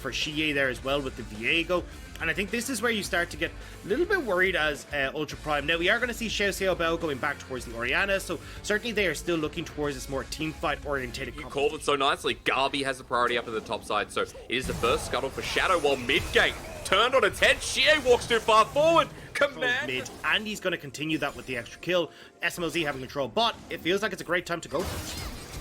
for Shie there as well with the Viego. And I think this is where you start to get a little bit worried as Ultra Prime. Now, we are going to see Xiao Bell going back towards the Orianna, so certainly they are still looking towards this more team fight orientated. You called it so nicely. Garvey has the priority up at the top side, so it is the first scuttle for Shadow, while mid-gate turned on its head. Shie walks too far forward. Command mid, and he's going to continue that with the extra kill. SMLZ having control, but it feels like it's a great time to go.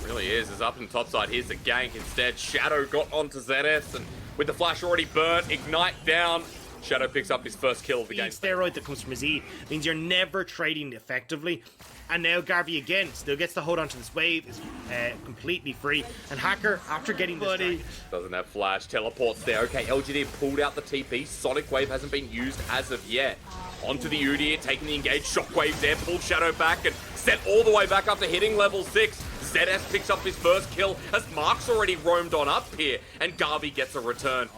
Really is. It's up in the top side. Here's the gank instead. Shadow got onto ZS, and with the flash already burnt, Ignite down. Shadow picks up his first kill of the game. Steroid that comes from his E means you're never trading effectively. And now Garvey again still gets to hold onto this wave, is completely free. And Hacker, after getting this doesn't have flash, teleports there. Okay, LGD pulled out the TP. Sonic Wave hasn't been used as of yet. Onto the Udyr, taking the engage. Shockwave there, pull Shadow back and set all the way back up to hitting level 6. ZS picks up his first kill as Mark's already roamed on up here. And Garvey gets a return.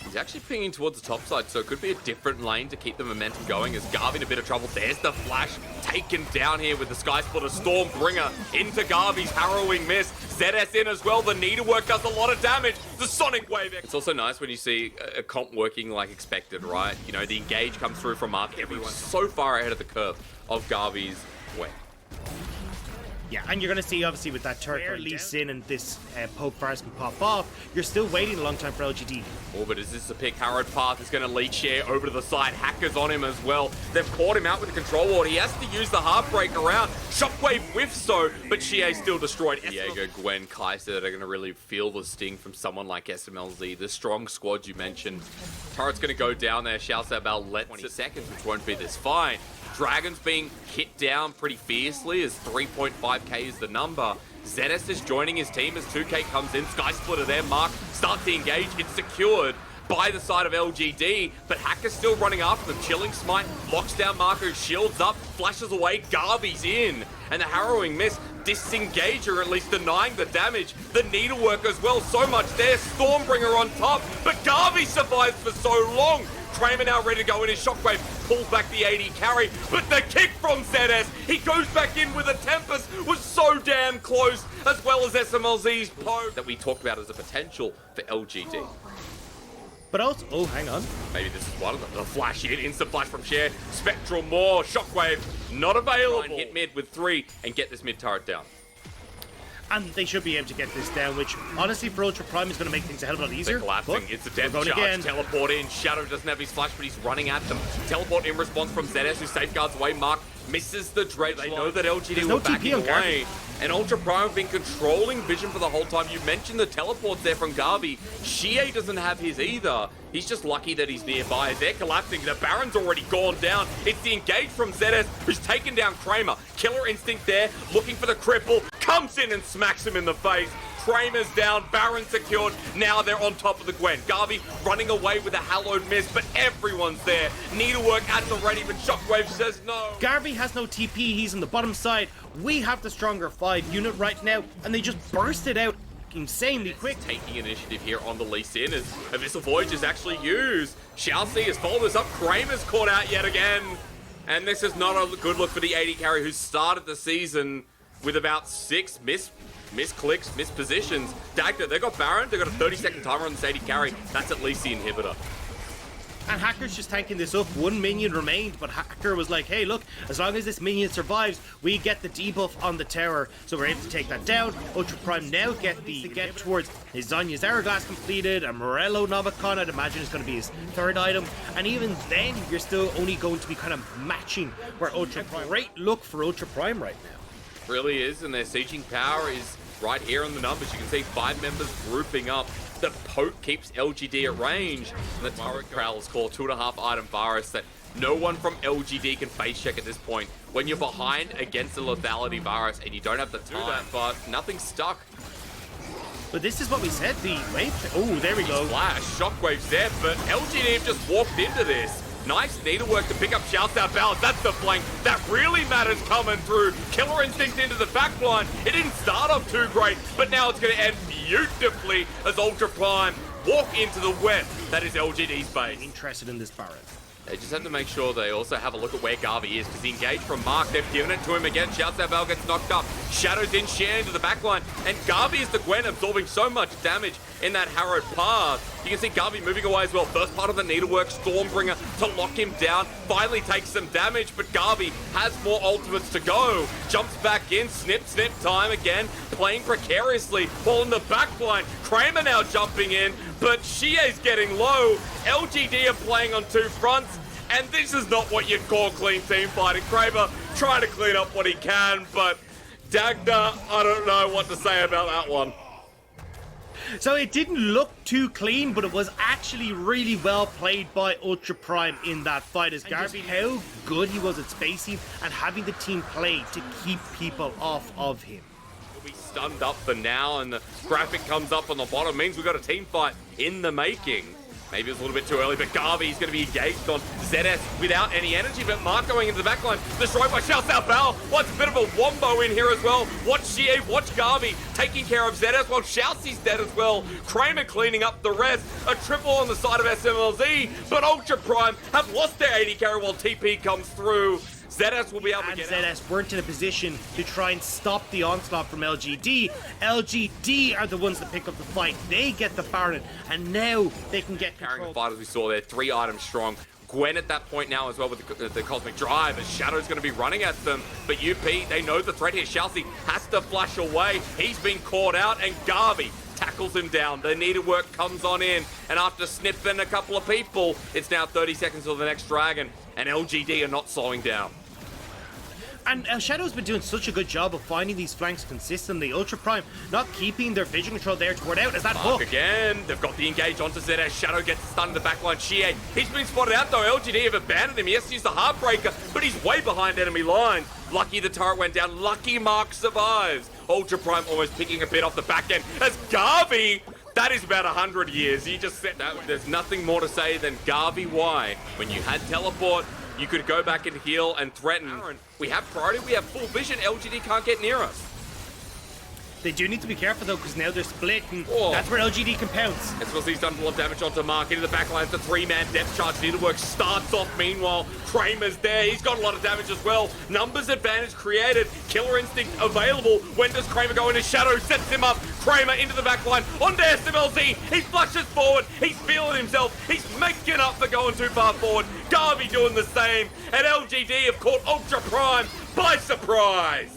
He's actually pinging towards the top side, so it could be a different lane to keep the momentum going as Garvey in a bit of trouble. There's the flash taken down here with the Sky Splitter Stormbringer into Garvey's harrowing miss. ZS in as well. The needlework does a lot of damage. The Sonic Wave. It's also nice when you see a comp working like expected, right? You know, the engage comes through from Mark. Everyone's so far ahead of the curve of Garvey's way. Yeah, and you're going to see, obviously, with that turret Lee Sin and this poke fires can pop off, you're still waiting a long time for LGD. Oh, but is this a pick? Harrowed Path is going to lead Share over to the side. Hacker's on him as well. They've caught him out with the control ward. He has to use the Heartbreak around. Shockwave whiffs though, but Shie still destroyed. Diego, Gwen, Kaiser that are going to really feel the sting from someone like SMLZ. The strong squad you mentioned. Turret's going to go down there. Xiao lets 20 seconds, which won't be this fine. Dragon's being hit down pretty fiercely as 3.5k is the number. ZS is joining his team as 2k comes in. Sky Splitter there. Mark starts to engage. It's secured by the side of LGD, but Hacker's still running after them. Chilling Smite locks down Marco, shields up, flashes away. Garvey's in, and the harrowing miss. Disengager at least denying the damage. The needlework as well. So much there. Stormbringer on top, but Garvey survives for so long. Kramer now ready to go in his Shockwave, pulls back the 80 carry, but the kick from ZS, he goes back in with a Tempest, was so damn close, as well as SMLZ's poke that we talked about as a potential for LGD. But also, oh, hang on. Maybe this is one of them. The flash in, instant flash from Share, Spectral more, Shockwave, not available. Hit mid with 3 and get this mid turret down. And they should be able to get this down, which honestly for Ultra Prime is going to make things a hell of a lot easier. They're collapsing. It's a death charge. Again. Teleport in. Shadow doesn't have his flash, but he's running at them. Teleport in response from ZS, who safeguards away. Mark misses the dredge. They know that LGD were back in the lane. And Ultra Prime have been controlling vision for the whole time. You mentioned the teleports there from Garvey. Shie doesn't have his either. He's just lucky that he's nearby. As they're collapsing, the Baron's already gone down. It's the engage from ZS, who's taken down Kramer. Killer Instinct there, looking for the cripple. Comes in and smacks him in the face. Kramer's down, Baron secured. Now they're on top of the Gwen. Garvey running away with a hallowed miss, but everyone's there. Needlework at the ready, but Shockwave says no. Garvey has no TP, he's on the bottom side. We have the stronger 5 unit right now, and they just burst it out insanely quick. Taking initiative here on the Lee Sin as Abyssal Voyage is actually used. Shallsea has followed this up. Kramer's caught out yet again. And this is not a good look for the 80 carry who started the season with about 6 misclicks, mispositions. Dagda, they got Baron, they got a 30-second timer on this 80 carry. That's at least the inhibitor. And Hacker's just tanking this up. 1 minion remained, but Hacker was like, hey, look, as long as this minion survives, we get the debuff on the tower. So we're able to take that down. Ultra Prime now get towards his Zonya's Hourglass completed. A Morello Novacon, I'd imagine, is going to be his 3rd item. And even then, you're still only going to be kind of matching where Ultra Prime. Great look for Ultra Prime right now. Really is, and their sieging power is right here on the numbers. You can see 5 members grouping up. The poke keeps LGD at range. And the turret prowlers call 2.5 item virus that no one from LGD can face check at this point. When you're behind against the lethality virus and you don't have the time, but nothing's stuck. But this is what we said, the wave. Oh, there we go. Flash, Shockwave's there, but LGD have just walked into this. Nice needlework to pick up Shouts Out Balance. That's the flank that really matters coming through. Killer Instinct into the back line. It didn't start off too great, but now it's going to end beautifully as Ultra Prime walk into the web. That is LGD's base. Interested in this Baron. They just have to make sure they also have a look at where Garvey is, because he engaged from Mark. They've given it to him again. Shouts Out Bell gets knocked up. Shadows in, Share into the backline. And Garvey is the Gwen, absorbing so much damage in that harrowed path. You can see Garvey moving away as well. First part of the needlework, Stormbringer to lock him down. Finally takes some damage, but Garvey has more ultimates to go. Jumps back in, snip time again, playing precariously. While in the back line, Kramer now jumping in, but Shie's getting low. LGD are playing on two fronts, and this is not what you'd call clean team fighting. Kramer trying to clean up what he can, but Dagda, I don't know what to say about that one. So it didn't look too clean, but it was actually really well played by Ultra Prime in that fight. As Garvey, how good he was at spacing and having the team play to keep people off of him. He'll be stunned up for now, and the graphic comes up on the bottom. Means we've got a team fight in the making. Maybe it's a little bit too early, but Garvey's going to be engaged on ZS without any energy. But Mark going into the backline, destroyed by Xiaoxiaobao. Wants a bit of a wombo in here as well. Watch Xie, watch Garvey taking care of ZS while Xiaoxi's dead as well. Kramer cleaning up the rest. A triple on the side of SMLZ, but Ultra Prime have lost their 80 carry while TP comes through. ZS will be able to get out. ZS weren't in a position to try and stop the onslaught from LGD. LGD are the ones that pick up the fight. They get the Baron, and now they can get carrying control. the fight as we saw there, 3 items strong. Gwen at that point now as well with the Cosmic Drive, as Shadow's going to be running at them. But UP, they know the threat here. Shalcy has to flash away. He's been caught out, and Garvey tackles him down. The needlework comes on in, and after snipping a couple of people, it's now 30 seconds till the next dragon, and LGD are not slowing down. And Shadow's been doing such a good job of finding these flanks consistently. Ultra Prime not keeping their vision control there to ward out as that Mark hook. Again, they've got the engage onto ZS. Shadow gets stunned in the backline. Xie, he's been spotted out though. LGD have abandoned him. He has to use the Heartbreaker, but he's way behind enemy lines. Lucky the turret went down. Lucky Mark survives. Ultra Prime almost picking a bit off the back end as Garvey. That is about 100 years. He just said that. There's nothing more to say than Garvey Y. When you had teleport, you could go back and heal and threaten. We have priority, we have full vision. LGD can't get near us. They do need to be careful though, because now they're split, and Oh. that's where LGD can pounce. He's done a lot of damage onto Mark. Into the backline, it's a 3-man depth charge. Needlework starts off meanwhile. Kramer's there, he's got a lot of damage as well. Numbers advantage created. Killer Instinct available. When does Kramer go into Shadow? Sets him up. Kramer into the backline. Onto SMLZ. He flushes forward. He's feeling himself. He's making up for going too far forward. Garvey doing the same. And LGD have caught Ultra Prime by surprise.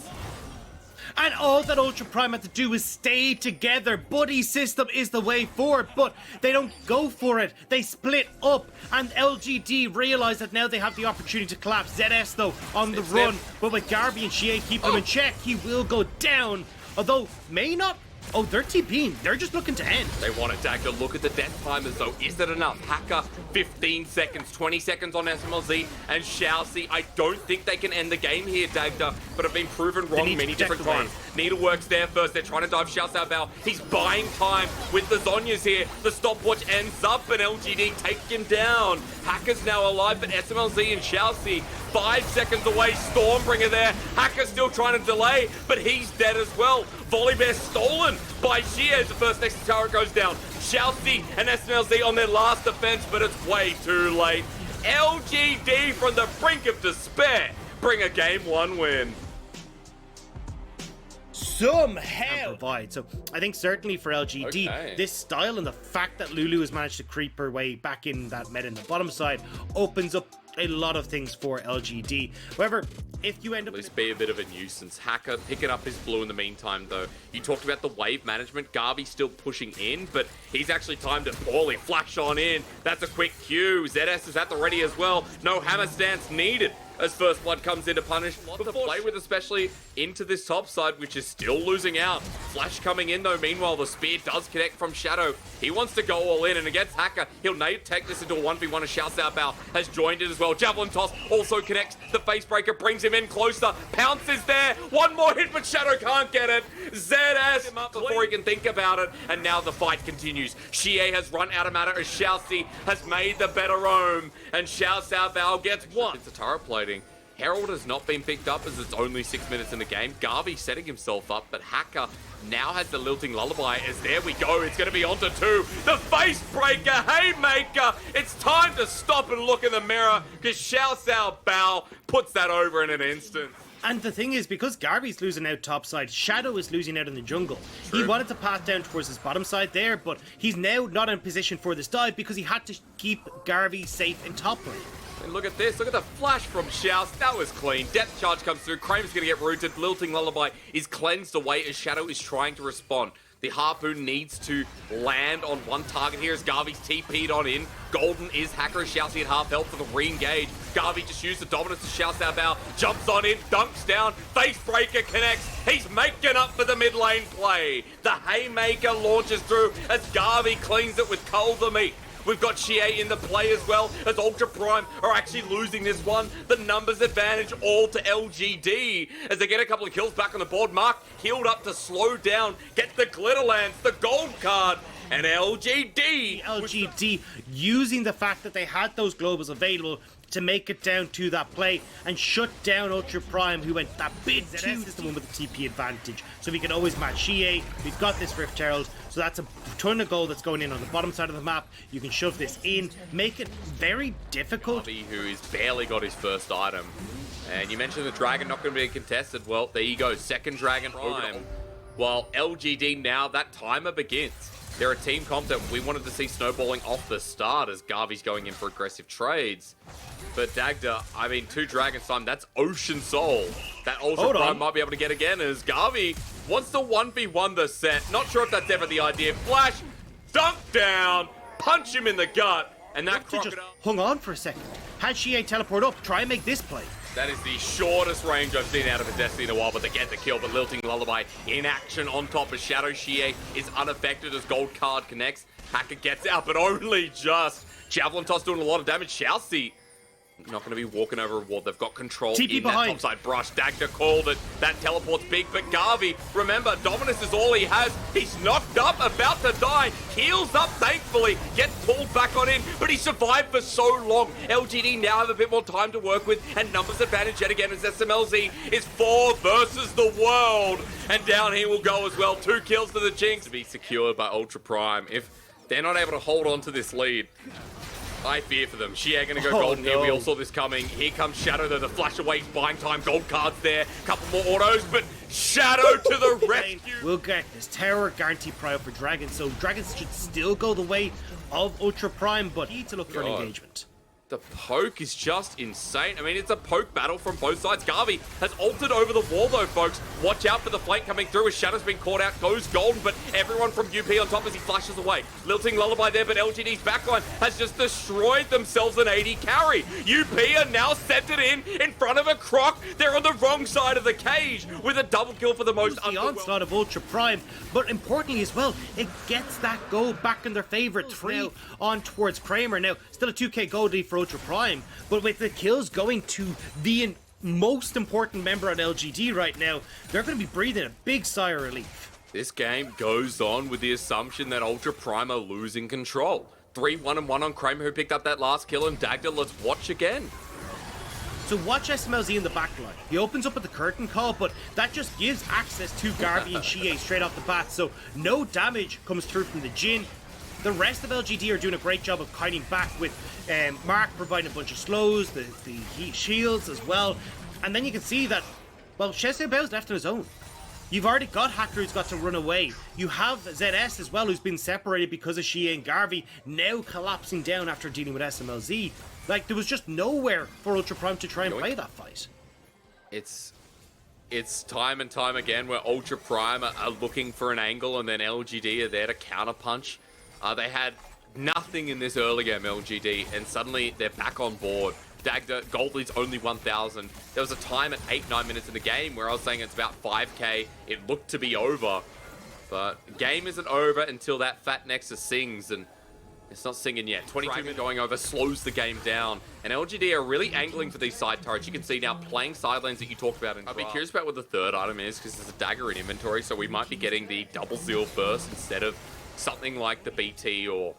And all that Ultra Prime had to do is stay together. Buddy system is the way forward, but they don't go for it. They split up, and LGD realize that now they have the opportunity to collapse. ZS, though, on the run. But with Garvey and Xie keep him in check, he will go down. Although, may not. Oh, they're TPing. They're just looking to end. They want it, Dagda. Look at the death timers, though. Is it enough? Hacker, 15 seconds, 20 seconds on SMLZ, and Xiaoxi. I don't think they can end the game here, Dagda, but have been proven wrong many different times. Needlework's there first. They're trying to dive Xiaoxiaobao. He's buying time with the Zhonyas here. The stopwatch ends up, and LGD take him down. Hacker's now alive, but SMLZ and Xiaoxi 5 seconds away. Stormbringer there. Hacker's still trying to delay, but he's dead as well. Volley Bear stolen by Xie as the first next turret goes down. Xiaoxi and SMLZ on their last defense, but it's way too late. LGD from the brink of despair bring a game 1 win. Somehow provide. So I think certainly for LGD, Okay. this style and the fact that Lulu has managed to creep her way back in that meta in the bottom side opens up a lot of things for LGD. However, if you end up... This be a bit of a nuisance. Hacker picking up his blue in the meantime, though. You talked about the wave management. Garvey still pushing in, but he's actually timed it poorly. Flash on in. That's a quick cue. ZS is at the ready as well. No hammer stance needed as First Blood comes in to punish. A lot to play with, especially into this top side, which is still losing out. Flash coming in, though. Meanwhile, the spear does connect from Shadow. He wants to go all in, and against Hacker, he'll take this into a 1v1 as Xiaoxiaobao has joined it as well. Javelin toss also connects. The facebreaker brings him in closer. Pounce is there. One more hit, but Shadow can't get it. ZS him up before he can think about it, and now the fight continues. Xie has run out of matter as Xiaoxi has made the better roam, and Xiaoxiaobao gets one. It's a turret plating. Herald has not been picked up as it's only 6 minutes in the game. Garvey setting himself up, but Hacker now has the lilting lullaby as there we go. It's going to be onto 2. The face breaker, haymaker. It's time to stop and look in the mirror because Xiaoxiaobao puts that over in an instant. And the thing is, because Garvy's losing out top side, Shadow is losing out in the jungle. True. He wanted to pass down towards his bottom side there, but he's now not in position for this dive because he had to keep Garvey safe in top lane. And look at this, look at the flash from Shouse, that was clean. Depth charge comes through, Kramer's gonna get rooted, Lilting Lullaby is cleansed away as Shadow is trying to respond. The Harpoon needs to land on one target here as Garvy's TP'd on in. Golden is Hacker, Shousey at half health for the re-engage. Garvey just used the dominance to Shouse our bow, jumps on in, dunks down, face breaker connects. He's making up for the mid lane play. The Haymaker launches through as Garvey cleans it with Cull the Meat. We've got Xie in the play as well, as Ultra Prime are actually losing this one. The numbers advantage all to LGD, as they get a couple of kills back on the board. Mark healed up to slow down, get the Glitter Lance, the gold card, and LGD using the fact that they had those globals available to make it down to that play and shut down Ultra Prime, who went that bit too. Is the one with the TP advantage, so we can always match Xie. We've got this Rift Herald, so that's a ton of gold that's going in on the bottom side of the map. You can shove this in, make it very difficult. Garvey, who has barely got his first item. And you mentioned the Dragon not going to be contested. Well, there you go, second Dragon Prime. While LGD now, that timer begins. They're a team comp that we wanted to see snowballing off the start as Garvey's going in for aggressive trades. But Dagda, I mean, 2 Dragons time, that's Ocean Soul. That Ultra Prime might be able to get again as Garvey wants to 1v1 the set. Not sure if that's ever the idea. Flash, dunk down, punch him in the gut, and that just hung on for a second. Had Xie teleport up, try and make this play. That is the shortest range I've seen out of a Destiny in a while, but they get the kill. But Lilting Lullaby in action on top of Shadow. Xie is unaffected as gold card connects. Hacker gets out, but only just. Javelin Toss doing a lot of damage. Shousey not going to be walking over a wall. They've got control TP in behind. that topside brush. Dagda called it. That teleport's big, but Garvey, remember, Dominus is all he has. He's knocked up, about to die. Heals up, thankfully. Gets pulled back on in, but he survived for so long. LGD now have a bit more time to work with, and numbers advantage yet again as SMLZ is 4 versus the world. And down here will go as well. 2 kills to the Jinx. To be secured by Ultra Prime. If they're not able to hold on to this lead, I fear for them. Xie gonna go golden here. We all saw this coming. Here comes Shadow though. The flash away, buying time. Gold cards there. Couple more autos, but Shadow to the rescue. We'll get this tower guarantee prior for Dragons, so Dragons should still go the way of Ultra Prime, but need to look for an engagement. The poke is just insane. I mean, it's a poke battle from both sides. Garvey has altered over the wall, though, folks. Watch out for the flank coming through as Shadow's been caught out. Goes golden, but everyone from UP on top as he flashes away. Lilting Lullaby there, but LGD's backline has just destroyed themselves an 80 carry. UP are now centered in front of a Croc. They're on the wrong side of the cage with a double kill for the most the onslaught of Ultra Prime, but importantly as well, it gets that gold back in their favor. 3 on towards Kramer. Now, still a 2k gold lead for Ultra Prime, but with the kills going to the most important member on LGD right now, they're going to be breathing a big sigh of relief. This game goes on with the assumption that Ultra Prime are losing control. 3-1-1 on Kramer, who picked up that last kill, and Dagda, let's watch again. So watch SMLZ in the backline. He opens up with the curtain call, but that just gives access to Garvey and Xie straight off the bat, so no damage comes through from the Jhin. The rest of LGD are doing a great job of kiting back with Mark providing a bunch of slows, the heat shields as well. And then you can see that, well, Xiaoxiaobao's left on his own. You've already got Hacker who's got to run away. You have ZS as well, who's been separated because of Xie and Garvey, now collapsing down after dealing with SMLZ. Like, there was just nowhere for Ultra Prime to try and play that fight. It's time and time again where Ultra Prime are looking for an angle, and then LGD are there to counterpunch. They had nothing in this early game, LGD, and suddenly they're back on board. Dagda, gold lead's only 1,000. There was a time at 8-9 minutes in the game where I was saying it's about 5k. It looked to be over, but the game isn't over until that Fat Nexus sings, and it's not singing yet. 22 minutes going over slows the game down, and LGD are really angling for these side turrets. You can see now playing side lanes that you talked about. I'd be curious about what the third item is, because there's a dagger in inventory, so we might be getting the double zeal first instead of something like the BT or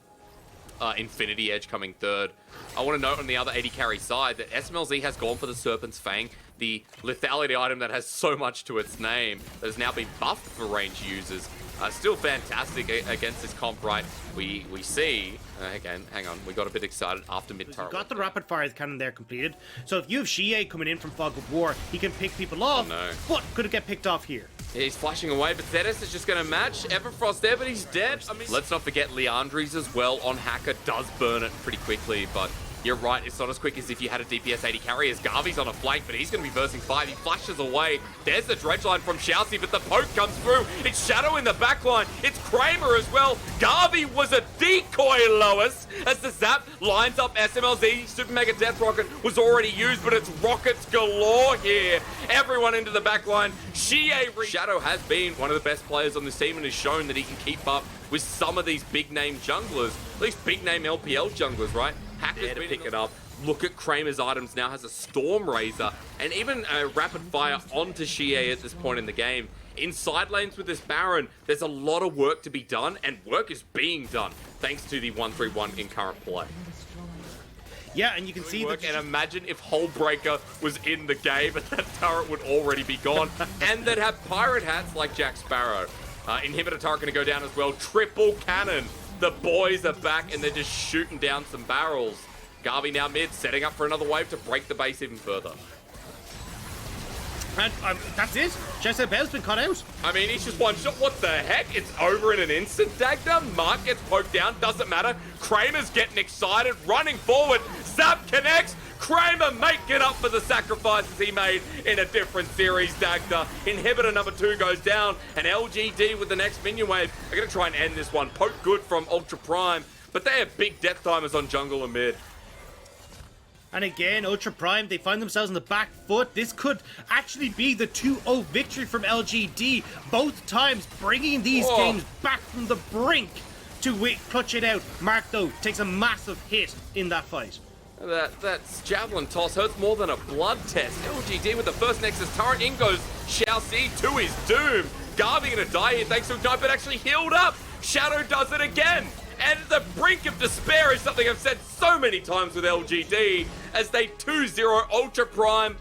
Infinity Edge coming third. I want to note on the other AD carry side that SMLZ has gone for the Serpent's Fang, the lethality item that has so much to its name that has now been buffed for range users. Still fantastic against this comp, right? We see, again, hang on, we got a bit excited after mid-turret. You've got the rapid fire cannon there completed, so if you have Shie coming in from Fog of War, he can pick people off, but could it get picked off here? Yeah, he's flashing away, but Thetis is just going to match Everfrost there, but he's dead. I mean, let's not forget Leandri's as well on Hacker does burn it pretty quickly, but you're right, it's not as quick as if you had a DPS AD carry as Garvey's on a flank, but he's going to be versing 5. He flashes away. There's the dredge line from Shousey, but the poke comes through. It's Shadow in the back line. It's Kramer as well. Garvey was a decoy, Lois, as the zap lines up SMLZ. Super Mega Death Rocket was already used, but it's rockets galore here. Everyone into the back line. Shadow has been one of the best players on this team and has shown that he can keep up with some of these big-name junglers, at least big-name LPL junglers, right? Hacker's to pick it up. Look at Kramer's items, now has a Storm Razor and even a Rapid Fire onto Shie at this point in the game. In side lanes with this Baron, there's a lot of work to be done, and work is being done thanks to the 1-3-1 in current play. Yeah, and you can see that. And imagine if Hullbreaker was in the game and that turret would already be gone, and they'd have pirate hats like Jack Sparrow. Inhibitor turret going to go down as well. Triple cannon. The boys are back and they're just shooting down some barrels. Garvey now mid, setting up for another wave to break the base even further. And that's it. Jesse Bell's been cut out. I mean, he's just one shot. What the heck? It's over in an instant. Dagda, Mark gets poked down. Doesn't matter. Kramer's getting excited, running forward. Zap connects. Kramer making up for the sacrifices he made in a different series, Dagda. Inhibitor number 2 goes down, and LGD with the next minion wave are going to try and end this one. Poke good from Ultra Prime, but they have big death timers on jungle and mid. And again, Ultra Prime, they find themselves on the back foot. This could actually be the 2-0 victory from LGD. Both times bringing these games back from the brink to clutch it out. Mark, though, takes a massive hit in that fight. That's Javelin Toss hurts more than a blood test. LGD with the first Nexus turret. In goes Shousey to his doom. Garvey gonna die here thanks to Ignite, but actually healed up. Shadow does it again. And the brink of despair is something I've said so many times with LGD as they 2-0 Ultra Prime